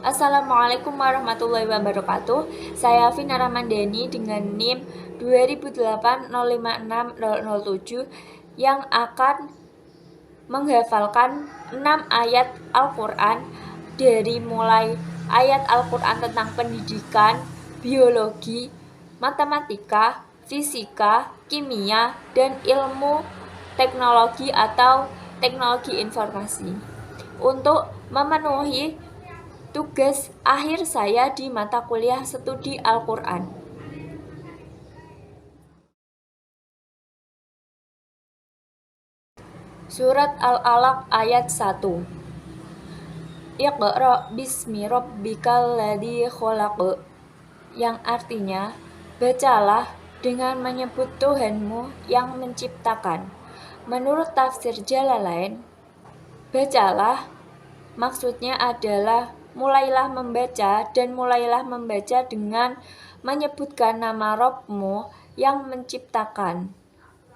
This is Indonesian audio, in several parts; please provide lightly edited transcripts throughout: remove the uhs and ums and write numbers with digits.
Assalamualaikum warahmatullahi wabarakatuh. Saya Vina Ramandani dengan NIM 2008056007 yang akan menghafalkan 6 ayat Al-Quran dari mulai ayat Al-Quran tentang pendidikan, biologi, matematika, fisika, kimia, dan ilmu teknologi atau teknologi informasi. Untuk memenuhi tugas akhir saya di mata kuliah studi Al-Quran. Surat Al-Alaq ayat 1. Iqra bismi rabbikal ladzi khalaq, yang artinya bacalah dengan menyebut Tuhanmu yang menciptakan. Menurut tafsir Jalalain, bacalah maksudnya adalah mulailah membaca dan mulailah membaca dengan menyebutkan nama Rabbmu yang menciptakan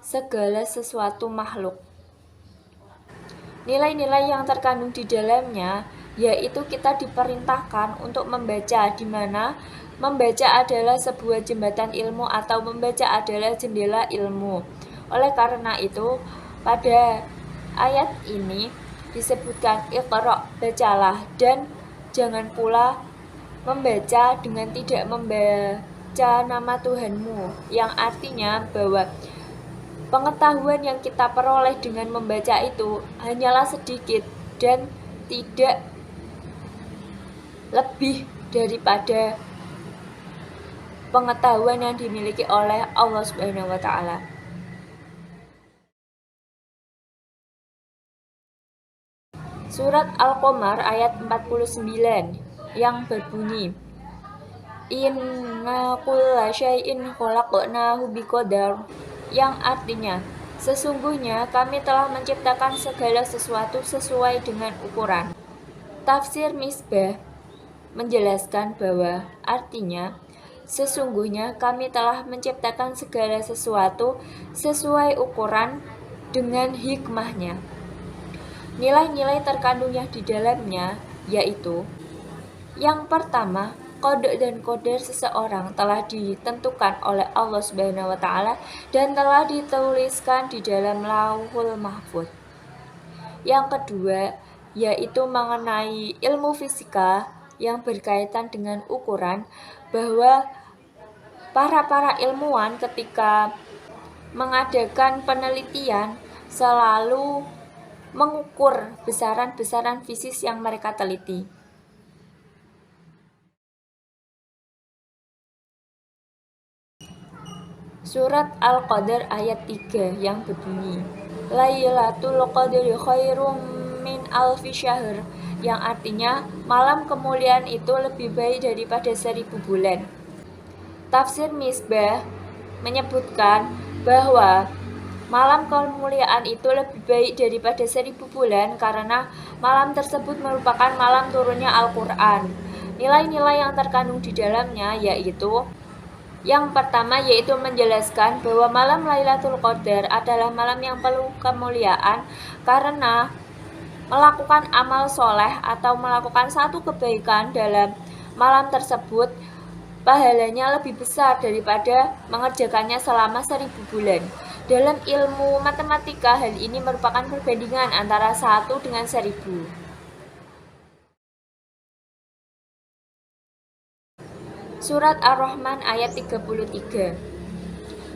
segala sesuatu makhluk. Nilai-nilai yang terkandung di dalamnya yaitu kita diperintahkan untuk membaca, di mana membaca adalah sebuah jembatan ilmu atau membaca adalah jendela ilmu. Oleh karena itu, pada ayat ini disebutkan Iqra, bacalah, dan jangan pula membaca dengan tidak membaca nama Tuhanmu, yang artinya bahwa pengetahuan yang kita peroleh dengan membaca itu hanyalah sedikit dan tidak lebih daripada pengetahuan yang dimiliki oleh Allah Subhanahu wa Ta'ala. Surat Al-Qamar ayat 49 yang berbunyi, Inna kulla syai'in khalaqnahu biqadar, yang artinya sesungguhnya kami telah menciptakan segala sesuatu sesuai dengan ukuran. Tafsir Misbah menjelaskan bahwa artinya sesungguhnya kami telah menciptakan segala sesuatu sesuai ukuran dengan hikmahnya. Nilai-nilai terkandung yang di dalamnya yaitu yang pertama, qada dan qadar seseorang telah ditentukan oleh Allah Subhanahu wa Ta'ala dan telah dituliskan di dalam Lauhul Mahfuz. Yang kedua, yaitu mengenai ilmu fisika yang berkaitan dengan ukuran, bahwa para ilmuwan ketika mengadakan penelitian selalu mengukur besaran-besaran fisik yang mereka teliti. Surat Al-Qadar ayat 3 yang berbunyi, Lailatul Qadri khairum min alfi syahr, yang artinya malam kemuliaan itu lebih baik daripada 1000 bulan. Tafsir Misbah menyebutkan bahwa malam kemuliaan itu lebih baik daripada 1000 bulan karena malam tersebut merupakan malam turunnya Al-Quran. Nilai-nilai yang terkandung di dalamnya yaitu yang pertama yaitu menjelaskan bahwa malam Lailatul Qadar adalah malam yang penuh kemuliaan karena melakukan amal soleh atau melakukan satu kebaikan dalam malam tersebut pahalanya lebih besar daripada mengerjakannya selama 1000 bulan. Dalam ilmu matematika, hal ini merupakan perbandingan antara 1 dengan 1000. Surat Ar-Rahman ayat 33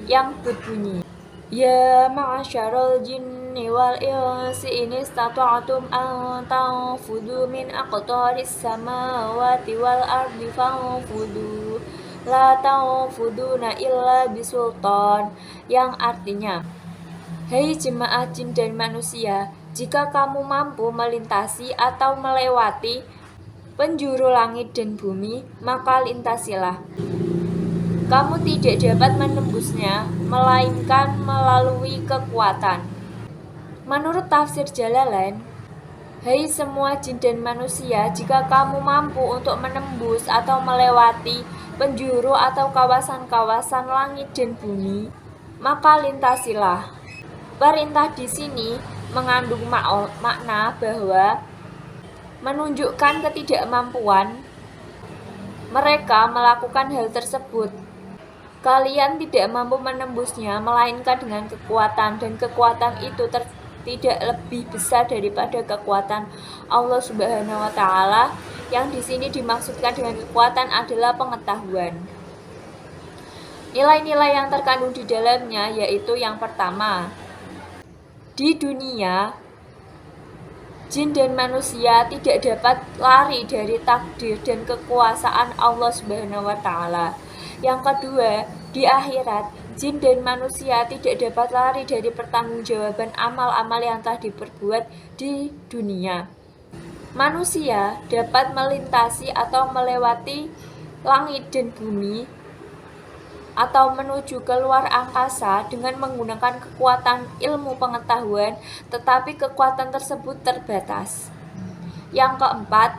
yang berbunyi, Ya ma'asyaral jinni wal insi in istata'tum an tanfudu min aqtaris samawati wal ardi fanfudu la tanfuduna illa bisultan, yang artinya, Hai jemaah jin dan manusia, jika kamu mampu melintasi atau melewati penjuru langit dan bumi, maka lintasilah. Kamu tidak dapat menembusnya, melainkan melalui kekuatan. Menurut tafsir Jalalain, Hai semua jin dan manusia, jika kamu mampu untuk menembus atau melewati penjuru atau kawasan-kawasan langit dan bumi, maka lintasilah. Perintah di sini mengandung makna bahwa menunjukkan ketidakmampuan mereka melakukan hal tersebut. Kalian tidak mampu menembusnya, melainkan dengan kekuatan, dan kekuatan itu tidak lebih besar daripada kekuatan Allah Subhanahu wa Ta'ala. Yang di sini dimaksudkan dengan kekuatan adalah pengetahuan. Nilai-nilai yang terkandung di dalamnya yaitu yang pertama, di dunia jin dan manusia tidak dapat lari dari takdir dan kekuasaan Allah Subhanahu wa Ta'ala. Yang kedua, di akhirat jin dan manusia tidak dapat lari dari pertanggungjawaban amal-amal yang telah diperbuat di dunia. Manusia dapat melintasi atau melewati langit dan bumi atau menuju ke luar angkasa dengan menggunakan kekuatan ilmu pengetahuan, tetapi kekuatan tersebut terbatas. Yang keempat,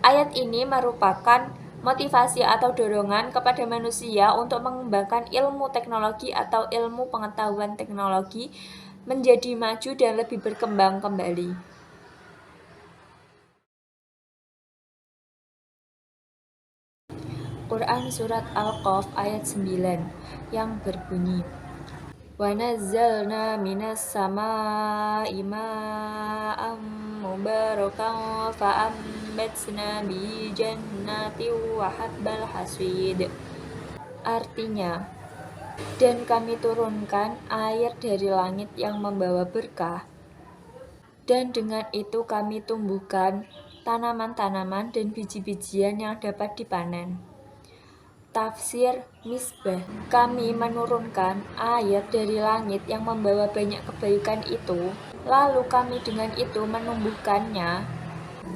ayat ini merupakan motivasi atau dorongan kepada manusia untuk mengembangkan ilmu teknologi atau ilmu pengetahuan teknologi menjadi maju dan lebih berkembang kembali. Quran Surat Al-Qaf ayat 9 yang berbunyi, wa nazzalna minas samaa'i ma'am mubarakan fa'ambatna bi jannati wa habbal hasid. Artinya, dan kami turunkan air dari langit yang membawa berkah, dan dengan itu kami tumbuhkan tanaman-tanaman dan biji-bijian yang dapat dipanen. Tafsir Misbah, kami menurunkan air dari langit yang membawa banyak kebaikan itu, lalu kami dengan itu menumbuhkannya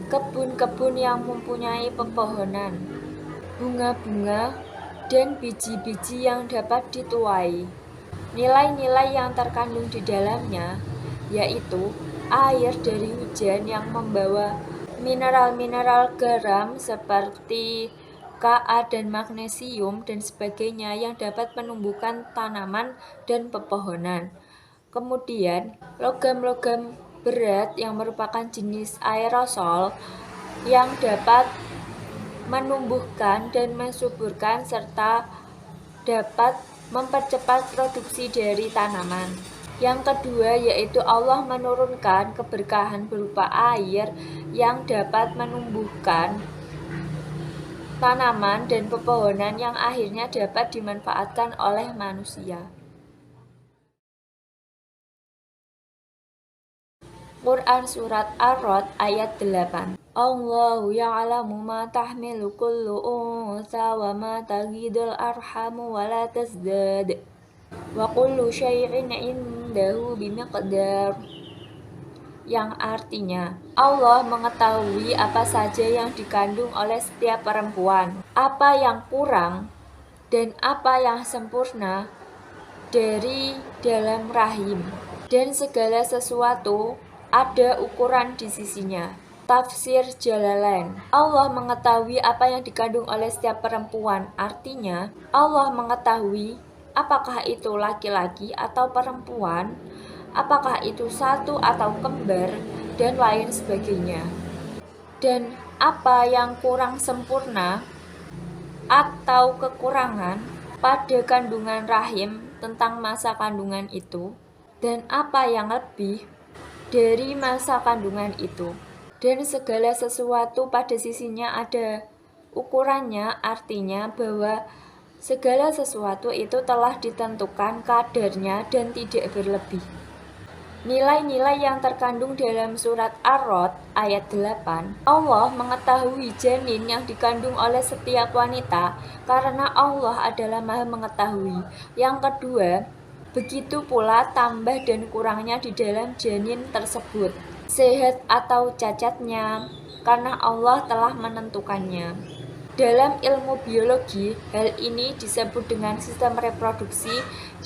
kebun-kebun yang mempunyai pepohonan, bunga-bunga, dan biji-biji yang dapat dituai. Nilai-nilai yang terkandung di dalamnya yaitu air dari hujan yang membawa mineral-mineral garam seperti Ka dan magnesium dan sebagainya yang dapat menumbuhkan tanaman dan pepohonan. Kemudian, logam-logam berat yang merupakan jenis aerosol yang dapat menumbuhkan dan mensuburkan serta dapat mempercepat produksi dari tanaman. Yang kedua yaitu Allah menurunkan keberkahan berupa air yang dapat menumbuhkan tanaman dan pepohonan yang akhirnya dapat dimanfaatkan oleh manusia. Quran Surat Ar-Rod ayat 8. Allahu ya'lamu ma tahmilu kullu unsa wa ma taghidul arhamu wa la tazdad wa kullu syai'in indahu bimiqdar. Yang artinya, Allah mengetahui apa saja yang dikandung oleh setiap perempuan, apa yang kurang, dan apa yang sempurna dari dalam rahim, dan segala sesuatu ada ukuran di sisinya. Tafsir Jalalain, Allah mengetahui apa yang dikandung oleh setiap perempuan, artinya Allah mengetahui apakah itu laki-laki atau perempuan, apakah itu satu atau kembar, dan lain sebagainya. Dan apa yang kurang sempurna atau kekurangan pada kandungan rahim tentang masa kandungan itu, dan apa yang lebih dari masa kandungan itu. Dan segala sesuatu pada sisinya ada ukurannya, artinya bahwa segala sesuatu itu telah ditentukan kadarnya dan tidak berlebih. Nilai-nilai yang terkandung dalam surat Ar-Rod ayat 8, Allah mengetahui janin yang dikandung oleh setiap wanita karena Allah adalah Maha mengetahui. Yang kedua, begitu pula tambah dan kurangnya di dalam janin tersebut, sehat atau cacatnya, karena Allah telah menentukannya. Dalam ilmu biologi, hal ini disebut dengan sistem reproduksi,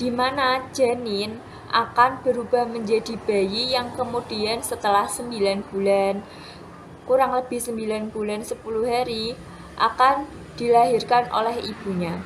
di mana janin akan berubah menjadi bayi yang kemudian setelah 9 bulan, kurang lebih 9 bulan 10 hari, akan dilahirkan oleh ibunya.